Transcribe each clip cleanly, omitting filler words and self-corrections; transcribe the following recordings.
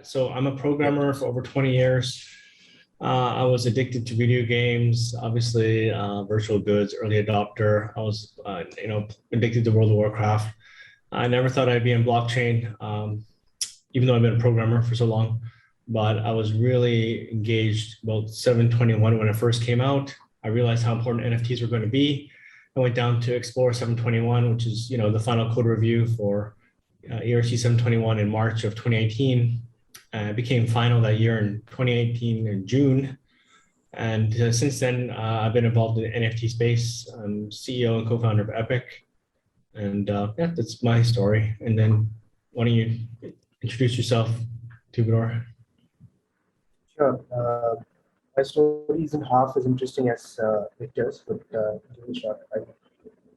So I'm a programmer for over 20 years. I was addicted to video games, obviously, virtual goods, early adopter. I was, addicted to World of Warcraft. I never thought I'd be in blockchain, even though I've been a programmer for so long. But I was really engaged about 721 when it first came out. I realized how important NFTs were going to be. I went down to explore 721, which is, the final code review for ERC 721 in March of 2018. It became final that year in 2018 in June. And since then, I've been involved in the NFT space. I'm CEO and co-founder of Epik. And yeah, that's my story. And then why don't you introduce yourself, Twobadour? Sure. My story isn't half as interesting as Victor's, but give it a shot.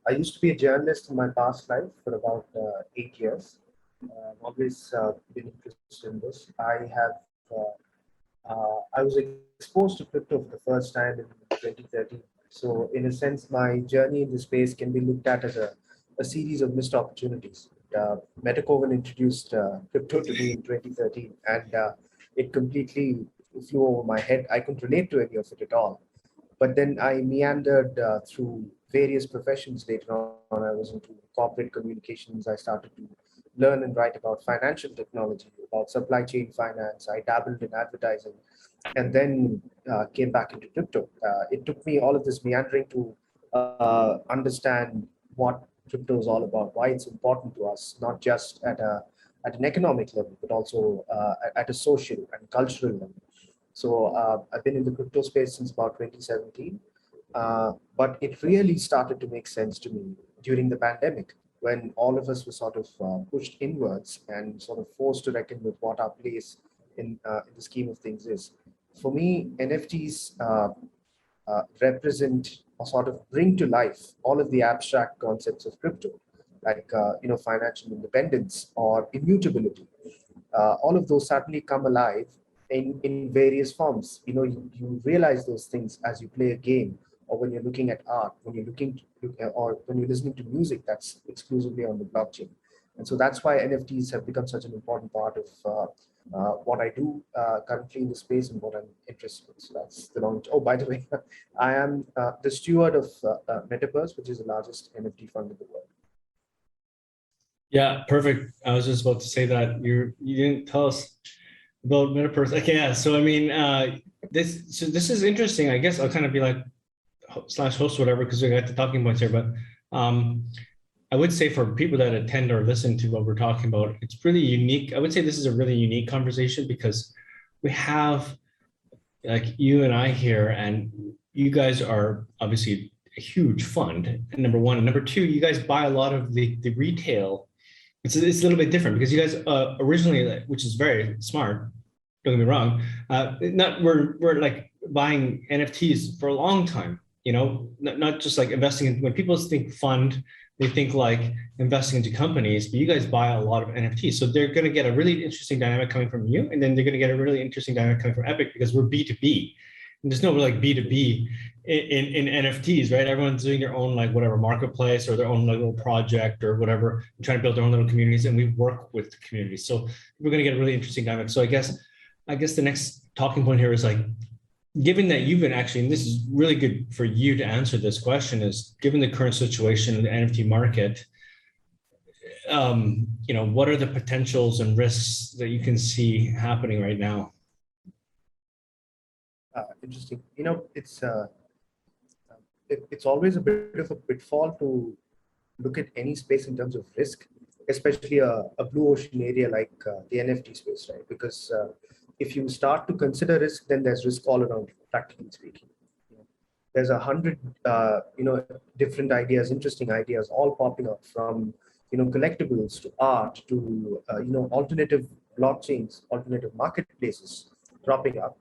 I used to be a journalist in my past life for about 8 years. I've always been interested in this. I was exposed to crypto for the first time in 2013. So in a sense, my journey in the space can be looked at as a series of missed opportunities. Metacoven introduced crypto to me in 2013, and it completely flew over my head. I couldn't relate to any of it at all. But then I meandered through various professions later on. I was into corporate communications. I started to learn and write about financial technology, about supply chain finance. I dabbled in advertising, and then came back into crypto. It took me all of this meandering to understand what crypto is all about, why it's important to us, not just at an economic level, but also at a social and cultural level. So I've been in the crypto space since about 2017, but it really started to make sense to me during the pandemic, when all of us were sort of pushed inwards and sort of forced to reckon with what our place in the scheme of things is. For me, NFTs represent or sort of bring to life all of the abstract concepts of crypto, like financial independence or immutability. All of those suddenly come alive in various forms. You realize those things as you play a game, or when you're looking at art, when you're or when you're listening to music that's exclusively on the blockchain. And so that's why NFTs have become such an important part of what I do currently in the space and what I'm interested in. So that's the long. Oh, by the way, I am the steward of Metapurse, which is the largest NFT fund in the world. Yeah, perfect. I was just about to say that you didn't tell us about Metapurse. Okay, yeah. So I mean, this is interesting. I guess I'll kind of be like slash host whatever, because we got the talking points here. But I would say for people that attend or listen to what we're talking about, it's really unique. I would say this is a really unique conversation because we have like you and I here, and you guys are obviously a huge fund. And number one, and number two, you guys buy a lot of the retail. It's a little bit different because you guys originally, which is very smart, don't get me wrong, we're like buying NFTs for a long time, not just like investing in. When people think fund, they think like investing into companies, but you guys buy a lot of NFTs. So they're going to get a really interesting dynamic coming from you, and then they're going to get a really interesting dynamic coming from Epik because we're B2B. And there's no like B2B in NFTs, right? Everyone's doing their own like whatever marketplace or their own like, little project or whatever, trying to build their own little communities, and we work with the communities. So we're going to get a really interesting dynamic. So I guess the next talking point here is like, given that you've been actually, and this is really good for you to answer this question, is given the current situation in the NFT market, what are the potentials and risks that you can see happening right now? Interesting. It's always a bit of a pitfall to look at any space in terms of risk, especially a blue ocean area like the NFT space, right? Because if you start to consider risk, then there's risk all around, practically speaking. There's 100, different ideas, interesting ideas, all popping up from, collectibles to art to, alternative blockchains, alternative marketplaces cropping up.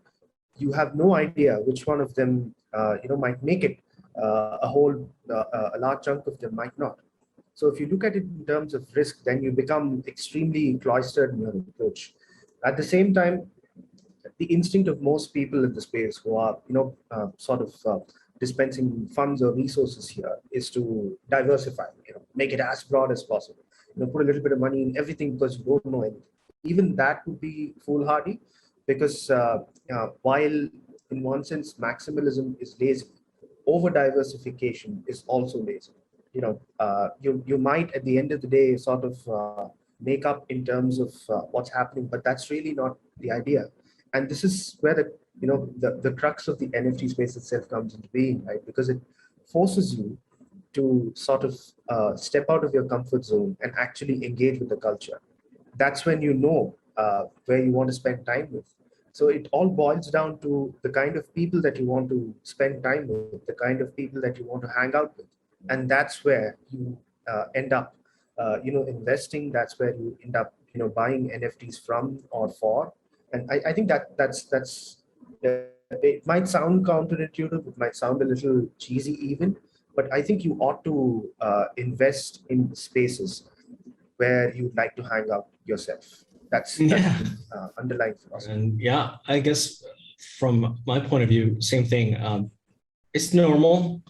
You have no idea which one of them, might make it. A large chunk of them might not. So if you look at it in terms of risk, then you become extremely cloistered in your approach. At the same time, the instinct of most people in the space who are, dispensing funds or resources here is to diversify, make it as broad as possible. Put a little bit of money in everything because you don't know anything. even that would be foolhardy, because while in one sense maximalism is lazy, over diversification is also lazy. You might at the end of the day sort of make up in terms of what's happening, but that's really not the idea. And this is where the crux of the NFT space itself comes into being, right? Because it forces you to sort of step out of your comfort zone and actually engage with the culture. That's when you know where you want to spend time with. So it all boils down to the kind of people that you want to spend time with, the kind of people that you want to hang out with, and that's where you end up, investing. That's where you end up, buying NFTs from or for. And I think that's it might sound counterintuitive, it might sound a little cheesy even, but I think you ought to invest in spaces where you'd like to hang out yourself. That's Yeah. the underlying philosophy. And yeah, I guess from my point of view, same thing. It's normal.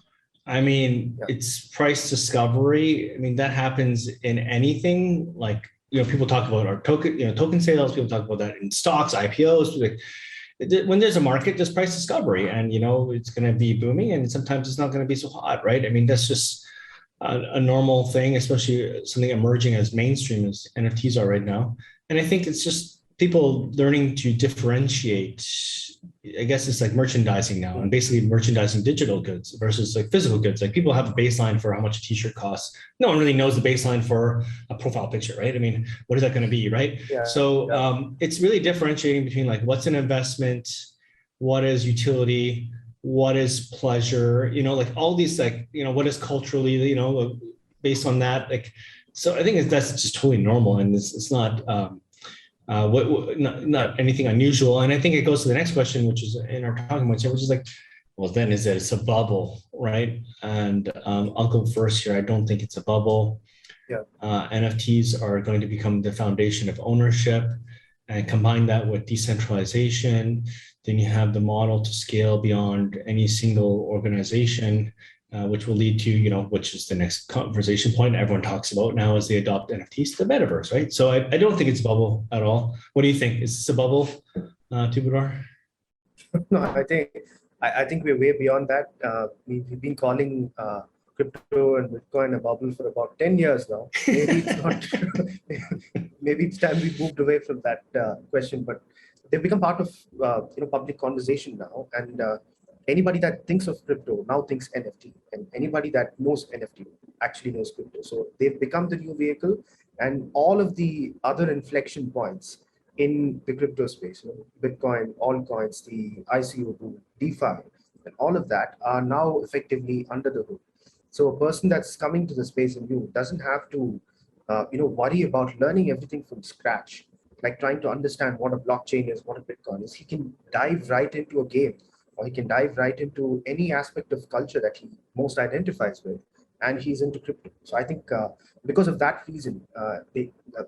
I mean, Yeah. it's price discovery. I mean, that happens in anything. Like, people talk about our token sales. People talk about that in stocks, IPOs. Like, when there's a market, there's price discovery, and it's going to be booming, and sometimes it's not going to be so hot, right? I mean, that's just a normal thing, especially something emerging as mainstream as NFTs are right now. And I think it's just people learning to differentiate. I guess it's like merchandising now, and basically merchandising digital goods versus like physical goods. Like, people have a baseline for how much a t-shirt costs. No one really knows the baseline for a profile picture, right? I mean, what is that going to be, right? Yeah. So it's really differentiating between like what's an investment, what is utility, what is pleasure, like all these, like, what is culturally, based on that. Like, so I think that's just totally normal, and it's not not anything unusual. And I think it goes to the next question, which is in our talking points here, which is like, well, then it's a bubble, right? And I'll go first here. I don't think it's a bubble. Yeah. NFTs are going to become the foundation of ownership, and combine that with decentralization. Then you have the model to scale beyond any single organization, which will lead to, which is the next conversation point everyone talks about now as they adopt NFTs to the metaverse, right? So I don't think it's a bubble at all. What do you think? Is this a bubble, Twobadour? No, I think we're way beyond that. We've been calling crypto and Bitcoin a bubble for about 10 years now. Maybe it's not. Maybe it's time we moved away from that question, but they've become part of public conversation now. And anybody that thinks of crypto now thinks NFT, and anybody that knows NFT actually knows crypto. So they've become the new vehicle, and all of the other inflection points in the crypto space, Bitcoin, altcoins, the ICO boom, DeFi, and all of that are now effectively under the hood. So a person that's coming to the space and new doesn't have to, worry about learning everything from scratch, like trying to understand what a blockchain is, what a Bitcoin is. He can dive right into a game, or he can dive right into any aspect of culture that he most identifies with, and he's into crypto. So I think because of that reason,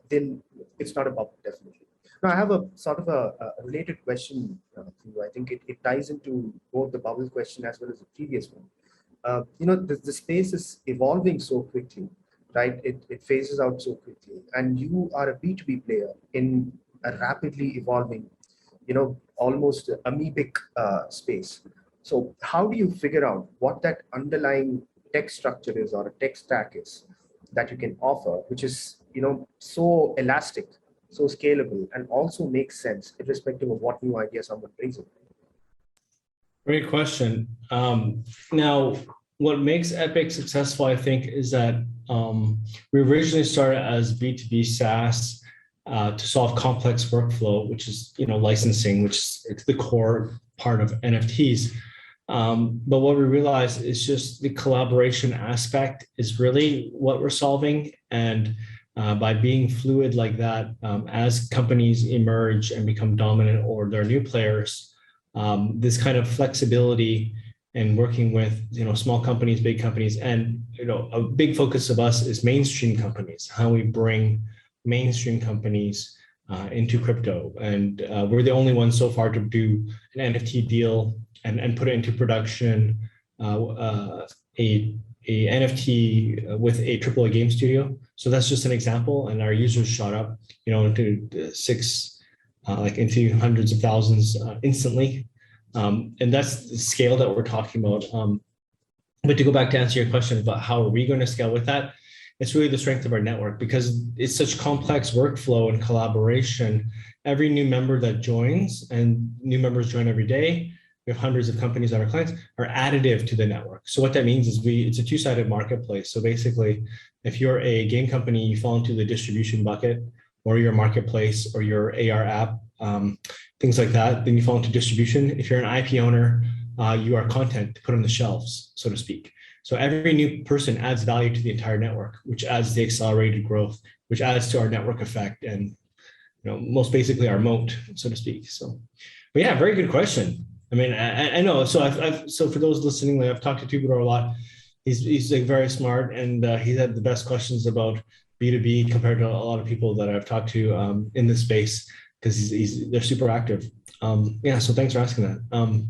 then it's not a bubble, definitely. Now, I have a sort of a related question for you. I think it ties into both the bubble question as well as the previous one. The space is evolving so quickly, right? It phases out so quickly, and you are a B2B player in a rapidly evolving, almost amoebic space. So how do you figure out what that underlying tech structure is, or a tech stack is, that you can offer, which is, so elastic, so scalable, and also makes sense irrespective of what new idea someone brings in? Great question. Now, what makes Epik successful, I think, is that we originally started as B2B SaaS to solve complex workflow, which is, licensing, which is the core part of NFTs. But what we realized is just the collaboration aspect is really what we're solving. And by being fluid like that, as companies emerge and become dominant, or they're new players, this kind of flexibility and working with small companies, big companies, and a big focus of us is mainstream companies. How we bring mainstream companies into crypto, and we're the only ones so far to do an NFT deal and put it into production. A NFT with a AAA game studio. So that's just an example. And our users shot up, into into hundreds of thousands instantly. And that's the scale that we're talking about. But to go back to answer your question about how are we going to scale with that, it's really the strength of our network because it's such complex workflow and collaboration. Every new member that joins, and new members join every day, we have hundreds of companies that are clients, are additive to the network. So what that means is it's a two-sided marketplace. So basically, if you're a game company, you fall into the distribution bucket, or your marketplace, or your AR app, things like that, then you fall into distribution. If you're an IP owner, you are content to put on the shelves, so to speak. So every new person adds value to the entire network, which adds the accelerated growth, which adds to our network effect, and most basically our moat, so to speak. So, but yeah, very good question. I mean, I know. So so for those listening, I've talked to Twobadour a lot. He's like very smart, and he had the best questions about B2B compared to a lot of people that I've talked to in this space because they're super active. Yeah, so thanks for asking that.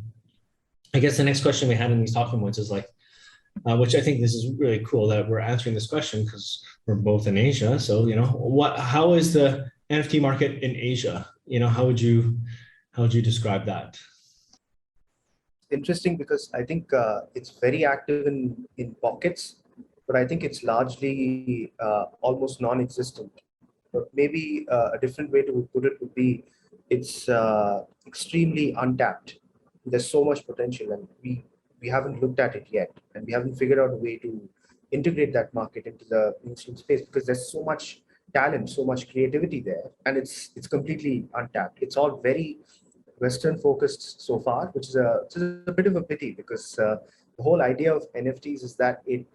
I guess the next question we had in these talking points is like, which I think this is really cool that we're answering this question because we're both in Asia. So how is the NFT market in Asia? How would you describe that? Interesting because I think it's very active in pockets, but I think it's largely almost non-existent. But maybe a different way to put it would be it's extremely untapped. There's so much potential, and we haven't looked at it yet, and we haven't figured out a way to integrate that market into the mainstream space because there's so much talent, so much creativity there, and it's completely untapped. It's all very Western focused so far, which is a bit of a pity because the whole idea of NFTs is that it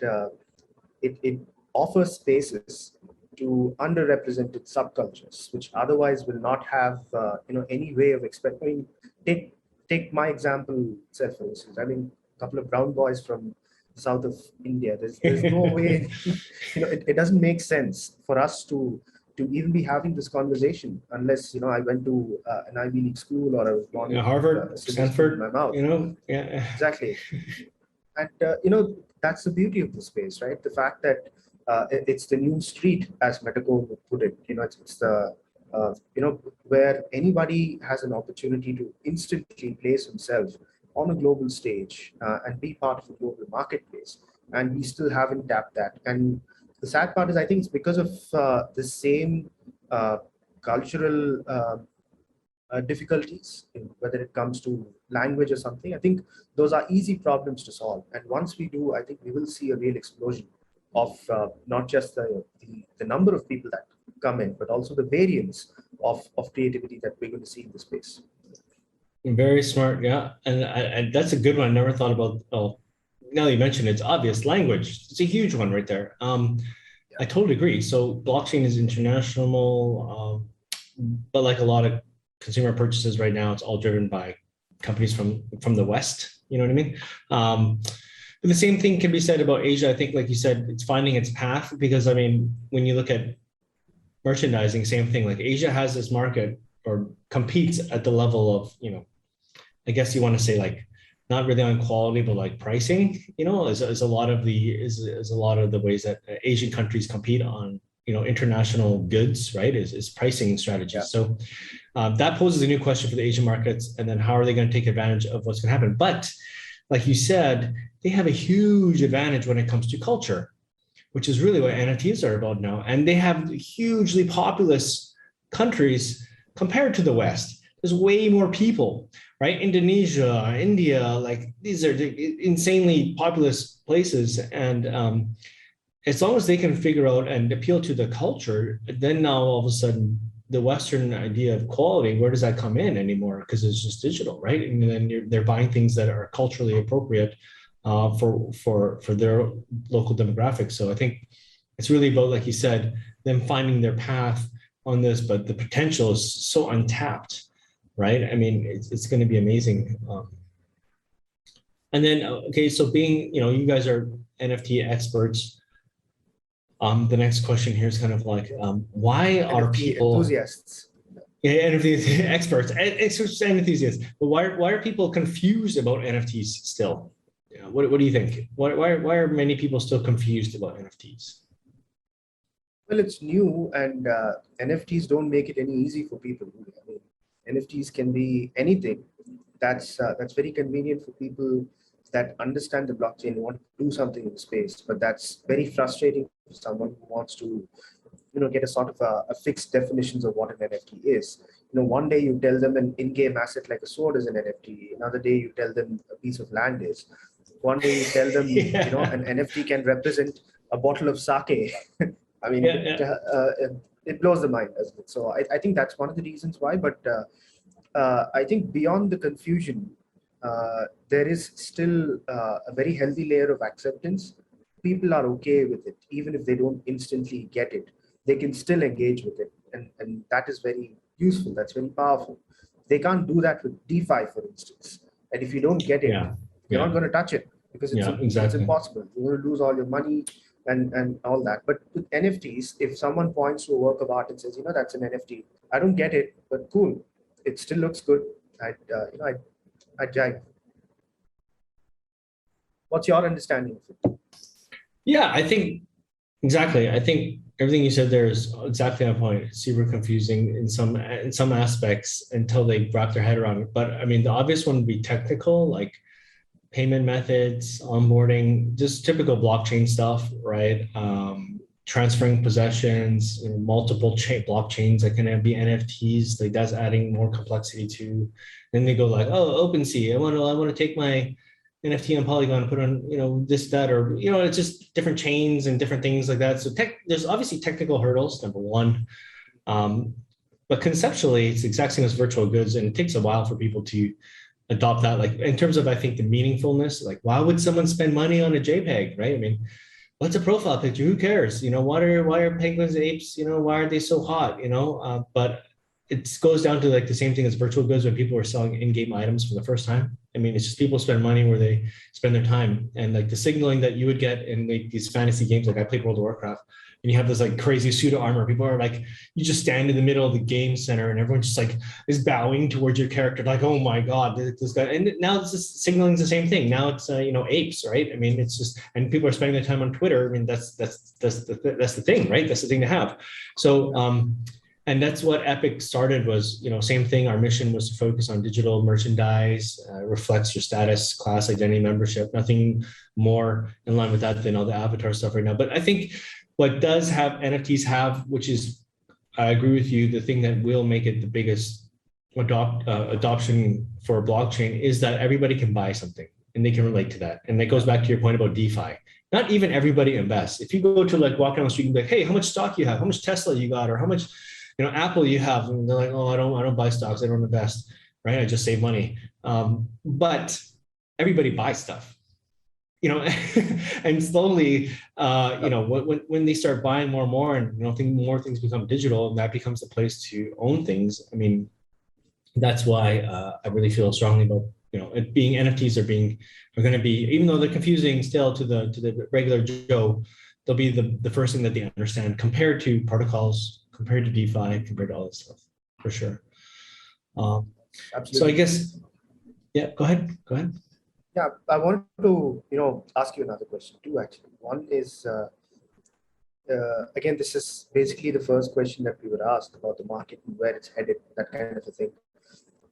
offers spaces to underrepresented subcultures, which otherwise will not have any way of expecting. Take my example itself, for instance. I mean, a couple of brown boys from the south of India. There's no way, it doesn't make sense for us to even be having this conversation unless I went to an Ivy League school or I was born in Harvard, Stanford, in my mouth. Yeah, exactly. And that's the beauty of the space, right? The fact that it's the new street, as Metacode would put it. It's the where anybody has an opportunity to instantly place himself on a global stage and be part of a global marketplace. And we still haven't tapped that. And the sad part is, I think it's because of the same cultural difficulties, whether it comes to language or something. I think those are easy problems to solve. And once we do, I think we will see a real explosion of not just the number of people that come in, but also the variance of creativity that we're going to see in the space. Very smart, yeah, and that's a good one. I never thought about. Oh, now that you mentioned it, it's obvious. Language, it's a huge one right there. I totally agree. So blockchain is international, but like a lot of consumer purchases right now, it's all driven by companies from the West. You know what I mean? But the same thing can be said about Asia. I think, like you said, it's finding its path because I mean, when you look at merchandising, same thing. Like Asia has this market or competes at the level of, I guess you want to say like not really on quality, but like pricing, is a lot of the ways that Asian countries compete on, international goods, right? Is pricing strategies. Yeah. So that poses a new question for the Asian markets. And then how are they going to take advantage of what's going to happen? But like you said, they have a huge advantage when it comes to culture, which is really what NFTs are about now. And they have hugely populous countries compared to the West. There's way more people, right? Indonesia, India, like these are insanely populous places. And as long as they can figure out and appeal to the culture, then now all of a sudden the Western idea of quality, where does that come in anymore? Because it's just digital, right? And then they're buying things that are culturally appropriate for their local demographics. So I think it's really about, like you said, them finding their path on this, but the potential is so untapped, right? I mean, it's going to be amazing. And then, okay, so being, you guys are NFT experts. The next question here is kind of like, why are people enthusiasts? Yeah, NFT experts and enthusiasts. But why are people confused about NFTs still? What do you think? Why are many people still confused about NFTs? Well, it's new, and NFTs don't make it any easy for people. I mean, NFTs can be anything. That's very convenient for people that understand the blockchain and want to do something in the space. But that's very frustrating for someone who wants to, get a sort of a fixed definitions of what an NFT is. One day you tell them an in-game asset like a sword is an NFT. Another day you tell them a piece of land is. One day you tell them, Yeah. an NFT can represent a bottle of sake. I mean, Yeah, yeah. it blows the mind, doesn't it? So I think that's one of the reasons why. But I think beyond the confusion, there is still a very healthy layer of acceptance. People are okay with it, even if they don't instantly get it. They can still engage with it, and that is very useful. That's very powerful. They can't do that with DeFi, for instance. And if you don't get it, Yeah. you're not Yeah. going to touch it because Yeah, it's exactly. impossible. You're going to lose all your money and all that. But with NFTs, if someone points to a work of art and says, that's an NFT, I don't get it, but cool, it still looks good. I'd jive. What's your understanding of it? Yeah, I think exactly. I think everything you said there is exactly on point. It's super confusing in some aspects until they wrap their head around it. But I mean, the obvious one would be technical, like payment methods, onboarding, just typical blockchain stuff, right? Transferring possessions, multiple blockchains that can be NFTs. Like that's adding more complexity to. Then they go like, oh, OpenSea. I want to take my NFT on Polygon and put on, this, that, or, it's just different chains and different things like that. So there's obviously technical hurdles, number one. Um, but conceptually, it's the exact same as virtual goods, and it takes a while for people to adopt that. Like in terms of, I think, the meaningfulness, like why would someone spend money on a JPEG, right? I mean, what's a profile picture? Who cares? Why are penguins and apes? Why are they so hot? But it goes down to like the same thing as virtual goods when people are selling in-game items for the first time. I mean, it's just people spend money where they spend their time, and like the signaling that you would get in like these fantasy games. Like I played World of Warcraft, and you have this like crazy pseudo armor. People are like, you just stand in the middle of the game center, and everyone's just like is bowing towards your character, like, oh my god, this guy. And now this is signaling the same thing. Now it's apes, right? I mean, it's just, and people are spending their time on Twitter. I mean, that's the thing, right? That's the thing to have. So and that's what Epik started was, same thing. Our mission was to focus on digital merchandise, reflects your status, class, identity, membership, nothing more in line with that than all the avatar stuff right now. But I think what does have NFTs have, which is, I agree with you, the thing that will make it the biggest adoption for a blockchain is that everybody can buy something and they can relate to that. And that goes back to your point about DeFi. Not even everybody invests. If you go to like walk down the street and be like, hey, how much stock you have? How much Tesla you got? Or how much Apple you have? And they're like, oh, I don't buy stocks. I don't invest, right? I just save money. But everybody buys stuff, and slowly, when they start buying more and more, and more things become digital, and that becomes the place to own things. I mean, that's why I really feel strongly about it being NFTs are going to be, even though they're confusing still to the regular Joe, they'll be the first thing that they understand compared to protocols, compared to DeFi, compared to all this stuff, for sure. So I guess, yeah, go ahead. Yeah, I wanted to, ask you another question too, actually. One is, again, this is basically the first question that we were asked about the market and where it's headed, that kind of a thing.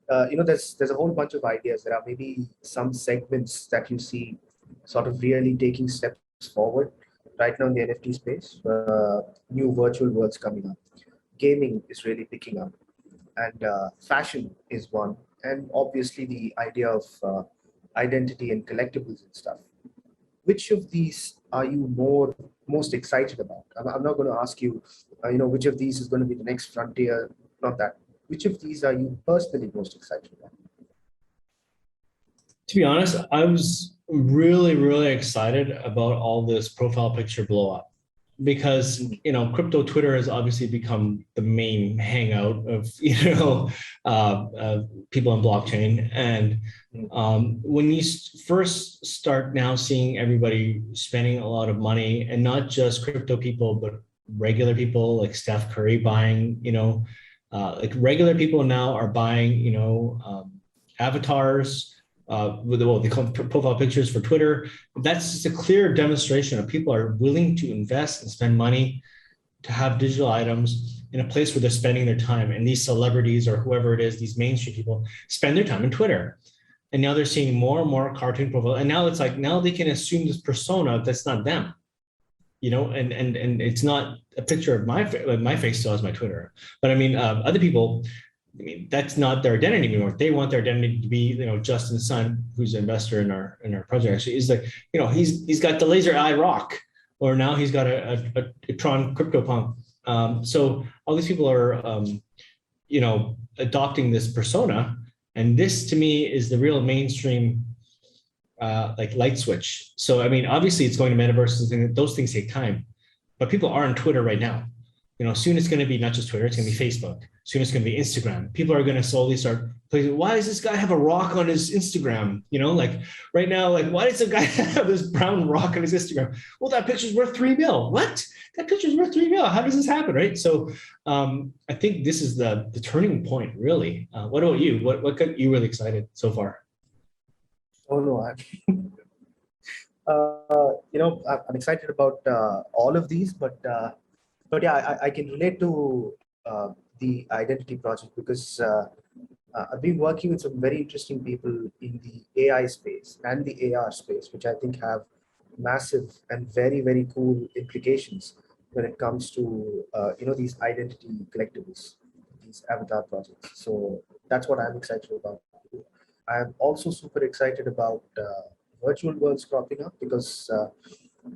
There's a whole bunch of ideas. There are maybe some segments that you see sort of really taking steps forward right now in the NFT space. New virtual worlds coming up. Gaming is really picking up, and fashion is one, and obviously the idea of identity and collectibles and stuff. Which of these are you most excited about? I'm not going to ask you, which of these is going to be the next frontier. Not that. Which of these are you personally most excited about? To be honest, I was really, really excited about all this profile picture blow up because crypto Twitter has obviously become the main hangout of people on blockchain. And when you first start now seeing everybody spending a lot of money, and not just crypto people, but regular people like Steph Curry buying, like regular people now are buying, avatars with what they call profile pictures for Twitter. That's just a clear demonstration of people are willing to invest and spend money to have digital items in a place where they're spending their time. And these celebrities or whoever it is, these mainstream people spend their time in Twitter. And now they're seeing more and more cartoon profiles. And now it's like, now they can assume this persona that's not them, and it's not a picture of my face still has my Twitter. But I mean, other people, I mean, that's not their identity anymore. They want their identity to be, Justin's son, who's an investor in our project, actually, is like, he's got the laser eye rock, or now he's got a Tron CryptoPunk. So all these people are, adopting this persona, and this to me is the real mainstream, like light switch. So I mean, obviously, it's going to metaverses, and those things take time, but people are on Twitter right now. Soon it's going to be not just Twitter, it's going to be Facebook. Soon it's going to be Instagram. People are going to slowly start playing. Why does this guy have a rock on his Instagram? Like right now, like, why does the guy have this brown rock on his Instagram? Well, that picture's worth $3 million. What? That picture's worth $3 million. How does this happen, right? So I think this is the turning point, really. What about you? What got you really excited so far? Oh no, I'm excited about all of these, but yeah, I can relate to the identity project because I've been working with some very interesting people in the AI space and the AR space, which I think have massive and very, very cool implications when it comes to these identity collectibles, these avatar projects. So that's what I'm excited about. I'm also super excited about virtual worlds cropping up because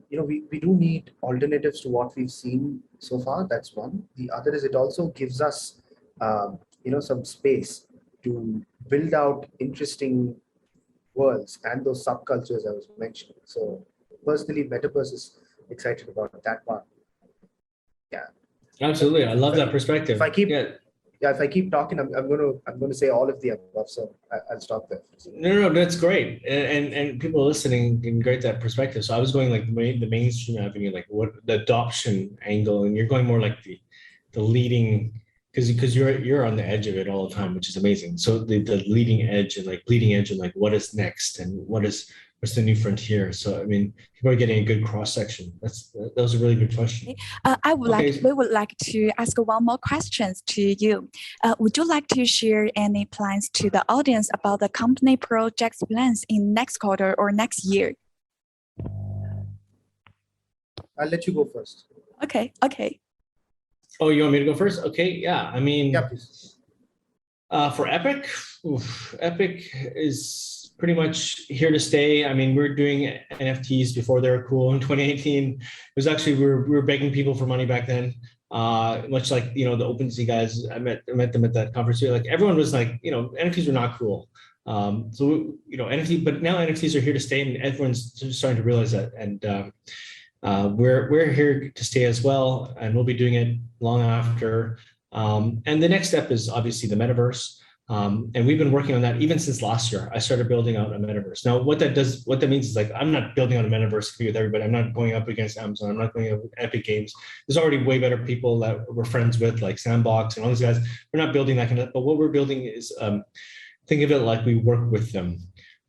we do need alternatives to what we've seen so far. That's one. The other is it also gives us some space to build out interesting worlds and those subcultures I was mentioning. So personally, Metapurse is excited about that part. Yeah, Absolutely, I love that perspective. If I keep talking, I'm gonna say all of the above. So I'll stop there. No, that's great, and people listening can get that perspective. So I was going like the mainstream avenue, like what the adoption angle, and you're going more like the leading, because you're on the edge of it all the time, which is amazing. So the leading edge and like bleeding edge and like what is next and what's the new frontier. So I mean, people are getting a good cross section. That was a really good question. We would like to ask one more questions to you. Would you like to share any plans to the audience about the company projects plans in next quarter or next year? I'll let you go first. Okay. Oh, you want me to go first? Okay, yeah. I mean, yeah, please. For Epik, Epik is pretty much here to stay. I mean, we're doing NFTs before they were cool in 2018. It was actually, we were begging people for money back then. Much like, the OpenSea guys, I met them at that conference here. Like everyone was like, NFTs were not cool. NFT, but now NFTs are here to stay and everyone's starting to realize that. And we're here to stay as well. And we'll be doing it long after. And the next step is obviously the metaverse. And we've been working on that even since last year. I started building out a metaverse. Now, what that means is like, I'm not building out a metaverse to be with everybody. I'm not going up against Amazon. I'm not going up with Epik Games. There's already way better people that we're friends with, like Sandbox and all these guys. We're not building that kind of, but what we're building is, think of it like we work with them.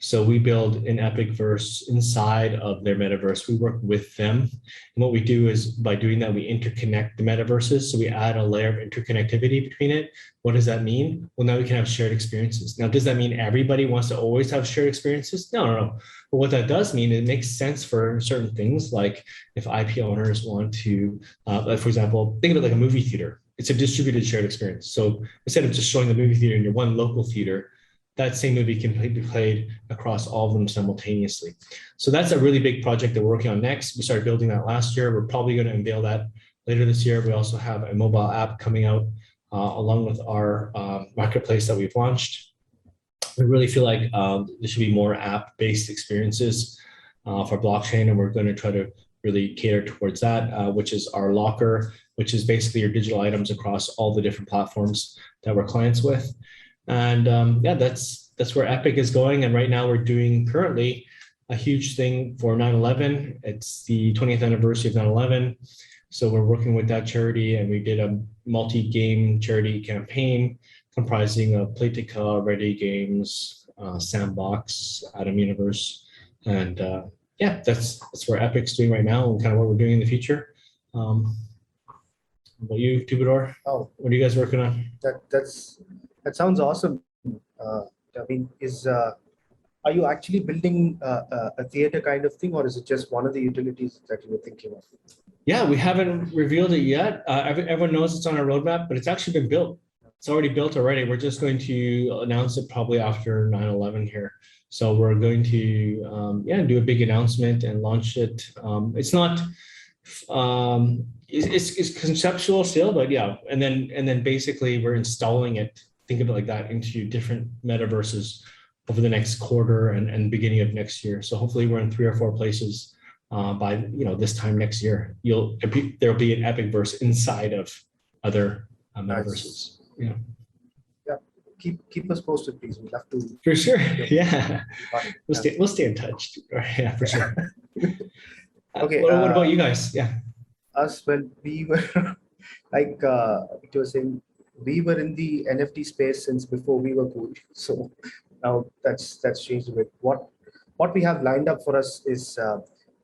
So we build an Epikverse inside of their metaverse. We work with them. And what we do is by doing that, we interconnect the metaverses. So we add a layer of interconnectivity between it. What does that mean? Well, now we can have shared experiences. Now, does that mean everybody wants to always have shared experiences? No. But what that does mean, it makes sense for certain things, like if IP owners want to, like for example, think of it like a movie theater. It's a distributed shared experience. So instead of just showing the movie theater in your one local theater, that same movie can be played across all of them simultaneously. So that's a really big project that we're working on next. We started building that last year. We're probably going to unveil that later this year. We also have a mobile app coming out along with our marketplace that we've launched. We really feel like there should be more app-based experiences for blockchain, and we're going to try to really cater towards that, which is our locker, which is basically your digital items across all the different platforms that we're clients with. And that's where Epik is going. And right now we're doing currently a huge thing for 9/11. It's the 20th anniversary of 9/11. So we're working with that charity, and we did a multi-game charity campaign comprising of Playtika, Ready Games, Sandbox, Atom Universe. And that's where Epik's doing right now and kind of what we're doing in the future. How about you, Twobadour? Oh, What are you guys working on? that sounds awesome. I mean, are you actually building a theater kind of thing, or is it just one of the utilities that you were thinking of? Yeah, we haven't revealed it yet. Everyone knows it's on our roadmap, but it's actually been built. It's already built already. We're just going to announce it probably after 9/11 here. So we're going to do a big announcement and launch it. It's not it's conceptual still, but yeah. And then basically we're installing it. Think of it like that into different metaverses over the next quarter and beginning of next year. So hopefully we're in 3 or 4 places by this time next year. There'll be an Epik verse inside of other metaverses. Nice. Yeah. Keep us posted, please. We'd love to. For sure. Yeah. We'll stay in touch. Yeah, for sure. Okay. What about you guys? Yeah. Us, well, we were like Victor was saying, we were in the NFT space since before we were cool. So now that's changed a bit. What we have lined up for us is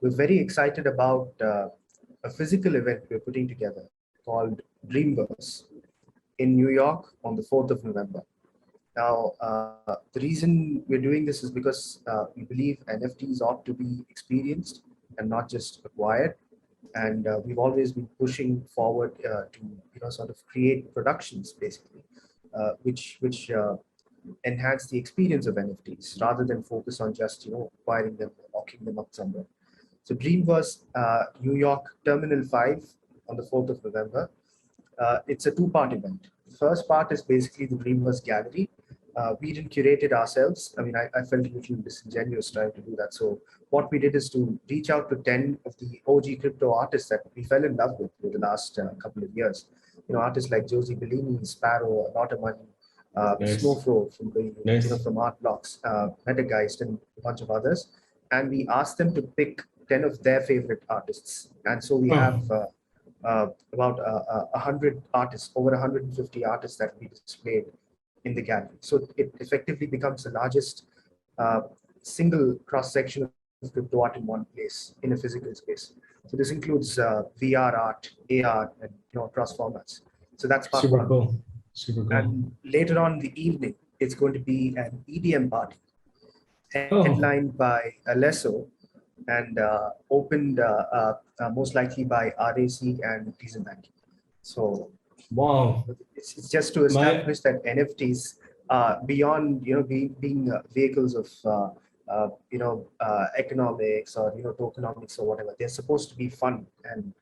we're very excited about a physical event we're putting together called Dreamverse in New York on the 4th of November. Now, the reason we're doing this is because we believe NFTs ought to be experienced and not just acquired. And we've always been pushing forward to sort of create productions basically, which enhance the experience of NFTs rather than focus on just acquiring them or locking them up somewhere. So Dreamverse New York Terminal 5 on the 4th of November. It's a 2-part event. The first part is basically the Dreamverse Gallery. We didn't curate it ourselves. I mean, I felt a little disingenuous trying to do that. So what we did is to reach out to 10 of the OG crypto artists that we fell in love with for the last couple of years. Artists like Josie Bellini, Sparrow, A Lot of Money, Nice. Snowflow from Nice. from Art Blocks, Metageist, and a bunch of others. And we asked them to pick 10 of their favorite artists. And so we have about 100 artists, over 150 artists that we displayed in the gallery. So it effectively becomes the largest single cross-section of crypto art in one place in a physical space. So this includes VR art, AR, and across formats. So that's part Super one. cool. Super cool. And later on in the evening, it's going to be an EDM party headlined by Alesso and opened most likely by RAC and Bank. So wow, it's just to establish that NFTs beyond being vehicles of economics or tokenomics or whatever. They're supposed to be fun, and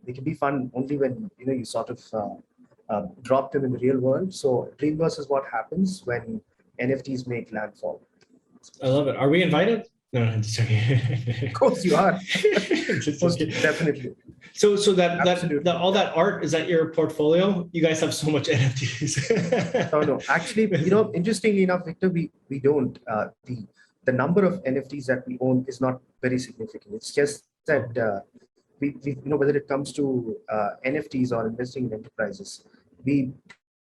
they can be fun only when you sort of drop them in the real world. So Dreamverse is what happens when NFTs make landfall. I love it. Are we invited? No, I'm just joking. Of course you are. Most definitely. So that all that art, is that your portfolio? You guys have so much NFTs. No. Actually, interestingly enough, Victor, we don't. The number of NFTs that we own is not very significant. It's just that we whether it comes to NFTs or investing in enterprises, we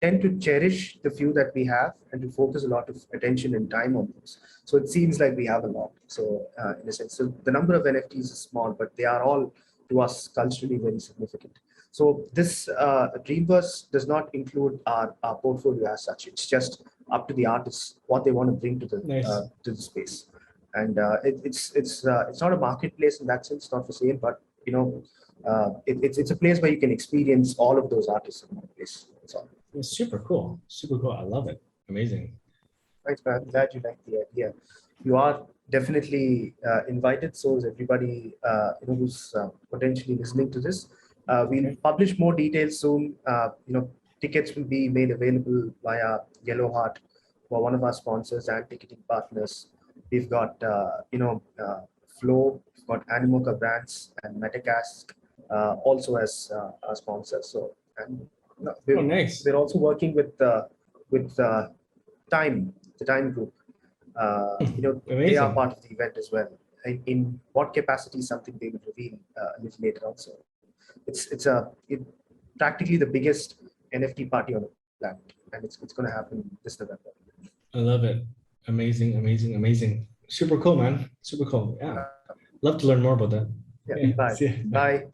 tend to cherish the few that we have and to focus a lot of attention and time on those. So it seems like we have a lot. So in a sense, so the number of NFTs is small, but they are all to us culturally very significant. So this Dreamverse does not include our portfolio as such. It's just up to the artists what they want to bring to the space. And it's not a marketplace in that sense, not for sale, but it's a place where you can experience all of those artists in one place. That's all. It's super cool. Super cool. I love it. Amazing. Thanks, man. I'm glad you like the idea. You are definitely invited. So is everybody who's potentially listening to this. We'll publish more details soon. Tickets will be made available via Yellow Heart, for one of our sponsors and ticketing partners. We've got Flow, we've got Animoca Brands and Metacask also as our sponsors. So nice. We're also working with Time, the Time Group. They are part of the event as well. In what capacity is something they will reveal a little later on. So it's practically the biggest NFT party on the planet, and it's going to happen this November. I love it. Amazing, amazing, amazing. Super cool, man. Super cool. Yeah. Love to learn more about that. Yeah. Bye. Bye.